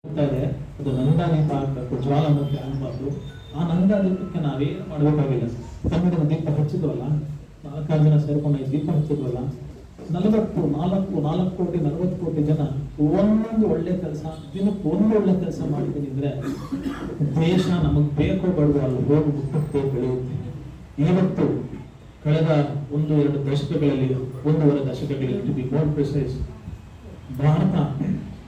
ಇದೆ. ಅದು ನಂದಾದೀಪ ಆಗ್ಬೇಕು, ಜ್ವಾಲಾಮುಖಿ ಆಗಬಾರ್ದು. ಆ ನಂದಾದೀಪಕ್ಕೆ ನಾವೇನು ಮಾಡಬೇಕಾಗಿಲ್ಲ. ಕನ್ನಡದ ದೀಪ ಹಚ್ಚಿದ್ವಲ್ಲ, 4 ಜನ ಸೇರ್ಕೊಂಡು ದೀಪ ಹಚ್ಚಿದ್ವಲ್ಲ, 4 ಕೋಟಿ 40 ಕೋಟಿ ಜನ ಒಂದೊಂದು ಒಳ್ಳೆ ಕೆಲಸ, ದಿನಕ್ಕೆ ಒಂದು ಒಳ್ಳೆ ಕೆಲಸ ಮಾಡಿದ್ದೀನಿ ಅಂದ್ರೆ ದೇಶ ನಮಗೆ ಬೇಕೋ ಬೇಡವೋ ಅಲ್ಲಿ ಹೋಗಿ ಮುಟ್ಟುತ್ತೆ, ಬೆಳೆಯುತ್ತೆ. ಇವತ್ತು ಕಳೆದ 1-2 ದಶಕಗಳಲ್ಲಿ, 1.5 ದಶಕಗಳಲ್ಲಿ ಟು ಬಿ ಮೋರ್ ಪ್ರಿಸೈಸ್, ಭಾರತ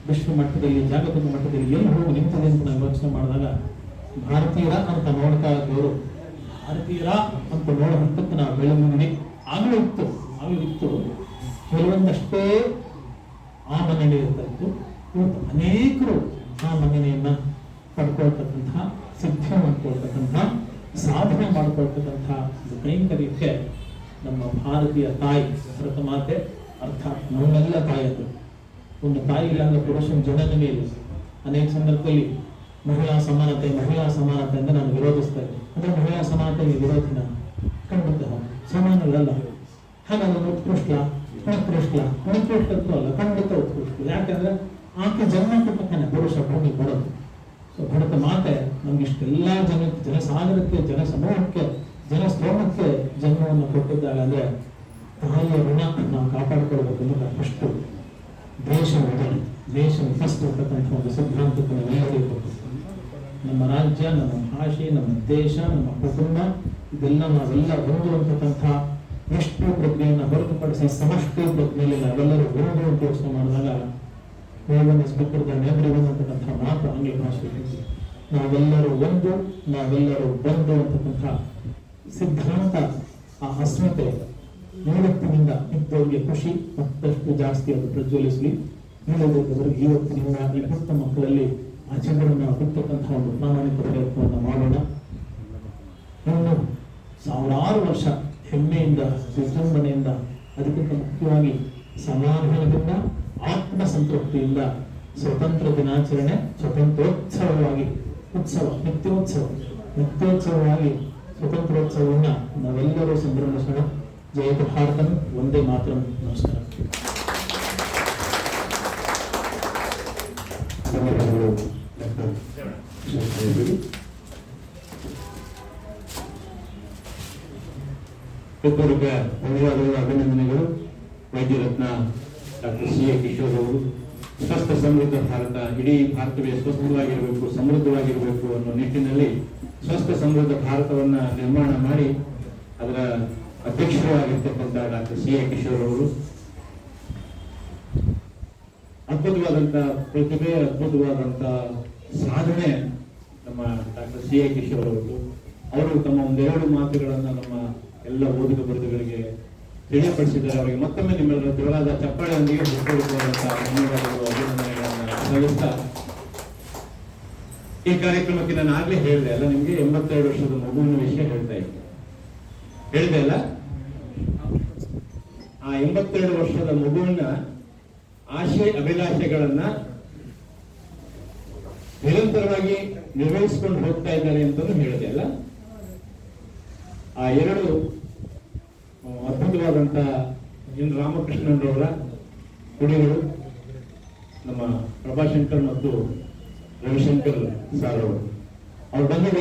ವಿಶ್ವ ಮಟ್ಟದಲ್ಲಿ, ಜಾಗತಿಕ ಮಟ್ಟದಲ್ಲಿ ಎಲ್ಲಿ ಹೋಗಿ ನಿಂತಿದೆ ಅಂತ ನಾವು ಯೋಚನೆ ಮಾಡಿದಾಗ ಭಾರತೀಯರ ಅಂತ ನೋಡ್ತಾ ಇದ್ದವರು ಭಾರತೀಯರ ಅಂತ ನೋಡೋ ಹಂತಕ್ಕೆ ನಾವು ಬೆಳೆದಿದ್ದೀವಿ. ಆಗಲೂ ಇತ್ತು ಕೆಲವೊಂದಷ್ಟೇ ಆ ಮನ್ನಣೆ ಇರ್ತಾ ಇತ್ತು. ಇವತ್ತು ಅನೇಕರು ಆ ಮನ್ನಣೆಯನ್ನ ಪಡ್ಕೊಳ್ತಕ್ಕಂತಹ, ಸಿದ್ಧಿ ಮಾಡ್ಕೊಳ್ತಕ್ಕಂತಹ, ಸಾಧನೆ ಮಾಡ್ಕೊಳ್ತಕ್ಕಂತಹ ಕೈಂಕರ್ಯಕ್ಕೆ ನಮ್ಮ ಭಾರತೀಯ ತಾಯಿ ಭರತ ಮಾತೆ, ಅರ್ಥಾತ್ ನಮ್ಮೆಲ್ಲ ತಾಯಿಯರು. ಒಂದು ತಾಯಿ ಇಲ್ಲಾಂದ್ರೆ ಪುರುಷನ ಜನನ ಮೇಲೆ ಅನೇಕ ಸಂದರ್ಭದಲ್ಲಿ ಮಹಿಳಾ ಸಮಾನತೆ ಅಂತ ನಾನು ವಿರೋಧಿಸ್ತಾ ಇದ್ದೆ. ಅಂದ್ರೆ ಮಹಿಳಾ ಸಮಾನತೆಗೆ ವಿರೋಧಿನ ಖಂಡಿತ ಸಮಾನಗಳಲ್ಲ. ಹಾಗಾದ್ರೆ ಉತ್ಕೃಷ್ಟ ಅಲ್ಲ, ಖಂಡಿತ ಉತ್ಕೃಷ್ಟ. ಯಾಕಂದ್ರೆ ಆಕೆ ಜನ್ಮ ಕೊಟ್ಟಕ್ಕನೆ ಪುರುಷ ಭೂಮಿ ಬರೋದು. ಸೊ ಭರತ ಮಾತೆ ನಮ್ಗೆ ಇಷ್ಟೆಲ್ಲ ಜನಸಾಗರಕ್ಕೆ, ಜನಸಮೂಹಕ್ಕೆ, ಜನಸ್ತೋಮಕ್ಕೆ ಜನ್ಮವನ್ನು ಕೊಟ್ಟಿದ್ದಾಗ ಅಂದ್ರೆ ತಾಯಿಯ ಋಣ ನಾವು ಕಾಪಾಡಿಕೊಳ್ಬೇಕು ಅನ್ನೋದು ಫಸ್ಟ್. ದೇಶ ಫಸ್ಟ್ ಅಂತಕ್ಕಂಥ ಒಂದು ಸಿದ್ಧಾಂತಕ್ಕೆ ನಾವೆಲ್ಲರಿಗೂ ಕೊಟ್ಟು, ನಮ್ಮ ರಾಜ್ಯ, ನಮ್ಮ ಭಾಷೆ, ನಮ್ಮ ದೇಶ, ನಮ್ಮ ಕುಟುಂಬ, ಇದೆಲ್ಲ ನಾವೆಲ್ಲ ಒಂದು ಅಂತಕ್ಕಂಥ ಎಷ್ಟು ಪ್ರಜ್ಞೆಯನ್ನು ಹೊರತುಪಡಿಸಿ ಸಮಷ್ಟಿ ಪ್ರಜ್ಞೆಯಲ್ಲಿ ನಾವೆಲ್ಲರೂ ಒಂದು ಅಂತ ಯೋಚನೆ ಮಾಡಿದಾಗ ಎವ್ರಿವನ್ ಅಂತಕ್ಕಂಥ ಮಾತು ಆಂಗ್ಲ ಭಾಷೆ. ನಾವೆಲ್ಲರೂ ಒಂದು ಅಂತಕ್ಕಂಥ ಸಿದ್ಧಾಂತ, ಆ ಅಸ್ಮಿತೆ ಇವತ್ತಿನಿಂದ ಇದ್ದವರಿಗೆ ಖುಷಿ ಮತ್ತಷ್ಟು ಜಾಸ್ತಿ ಅದು ಪ್ರಜ್ವಲಿಸಲಿ. ಹೇಳೋದವರಿಗೆ ಇವತ್ತಿನಿಂದ ಈ ಪುಟ್ಟ ಮಕ್ಕಳಲ್ಲಿ ಆ ಚಂದ್ರನ ಹುಟ್ಟತಕ್ಕಂಥ ಒಂದು ಪ್ರಾಮಾಣಿಕ ಪ್ರಯತ್ನವನ್ನು ಮಾಡೋಣ. ಇನ್ನು 1000 ವರ್ಷ ಹೆಮ್ಮೆಯಿಂದ, ವಿಜೃಂಭಣೆಯಿಂದ, ಅದಕ್ಕಿಂತ ಮುಖ್ಯವಾಗಿ ಸಮಾಧಾನದಿಂದ, ಆತ್ಮ ಸಂತೃಪ್ತಿಯಿಂದ ಸ್ವತಂತ್ರ ದಿನಾಚರಣೆ ಸ್ವತಂತ್ರೋತ್ಸವವಾಗಿ, ನಿತ್ಯೋತ್ಸವವಾಗಿ ಸ್ವತಂತ್ರೋತ್ಸವವನ್ನು ನಾವೆಲ್ಲರೂ ಸಂಭ್ರಮಿಸೋಣ. ಜಯತು ಭಾರತಂ, ವಂದೇ ಮಾತರಂ. ನಮಸ್ಕಾರ. ಧನ್ಯವಾದಗಳು, ಅಭಿನಂದನೆಗಳು. ವೈದ್ಯರತ್ನ ಡಾಕ್ಟರ್ ಸಿ ಎ ಕಿಶೋರ್ ಅವರು ಸ್ವಸ್ಥ ಸಮೃದ್ಧ ಭಾರತ, ಇಡೀ ಭಾರತವೇ ಸ್ವಸ್ಥವಾಗಿರಬೇಕು, ಸಮೃದ್ಧವಾಗಿರಬೇಕು ಅನ್ನೋ ನಿಟ್ಟಿನಲ್ಲಿ ಸ್ವಸ್ಥ ಸಮೃದ್ಧ ಭಾರತವನ್ನ ನಿರ್ಮಾಣ ಮಾಡಿ ಅದರ ಅಧ್ಯಕ್ಷರಾಗಿರ್ತಕ್ಕಂಥ ಡಾಕ್ಟರ್ ಸಿ ಎ ಕಿಶೋರ್ ಅವರು ಅದ್ಭುತವಾದಂಥ ಪ್ರತಿಭೆ, ಅದ್ಭುತವಾದಂಥ ಸಾಧನೆ ನಮ್ಮ ಡಾಕ್ಟರ್ ಸಿ ಎ ಕಿಶೋರ್ ಅವರು ತಮ್ಮ 1-2 ಮಾತುಗಳನ್ನು ನಮ್ಮ ಎಲ್ಲ ಓದುಗ ಬರೆದುಗಳಿಗೆ ತಿಳಿಯಪಡಿಸಿದ್ದಾರೆ. ಅವರಿಗೆ ಮತ್ತೊಮ್ಮೆ ನಿಮ್ಮೆಲ್ಲರ ಜೋರಾದ ಚಪ್ಪಾಳೆಯೊಂದಿಗೆ ಧನ್ಯವಾದಗಳು, ಅಭಿನಂದನೆಗಳನ್ನು ಸಲ್ಲಿಸ್ತಾ ಈ ಕಾರ್ಯಕ್ರಮಕ್ಕೆ ನಾನು ಆಗ್ಲೇ ಹೇಳಿದೆ ಅಲ್ಲ, ನಿಮ್ಗೆ 82 ವರ್ಷದ ಮಗುವಿನ ವಿಷಯ ಹೇಳಿದೆ ಅಲ್ಲ. ಆ 82 ವರ್ಷದ ಮಗುವಿನ ಆಶಯ ಅಭಿಲಾಷೆಗಳನ್ನ ನಿರಂತರವಾಗಿ ನಿರ್ವಹಿಸಿಕೊಂಡು ಹೋಗ್ತಾ ಇದ್ದಾರೆ ಅಂತಲೂ ಹೇಳಿದೆ ಅಲ್ಲ. ಆ 2 ಅದ್ಭುತವಾದಂತ ಎನ್ ರಾಮಕೃಷ್ಣನ್ರವರ ಕುಡಿಗಳು, ನಮ್ಮ ಪ್ರಭಾಶಂಕರ್ ಮತ್ತು ರವಿಶಂಕರ್ ಸಾರ್ ಅವರು ಬಂದಿದ್ದಾರೆ.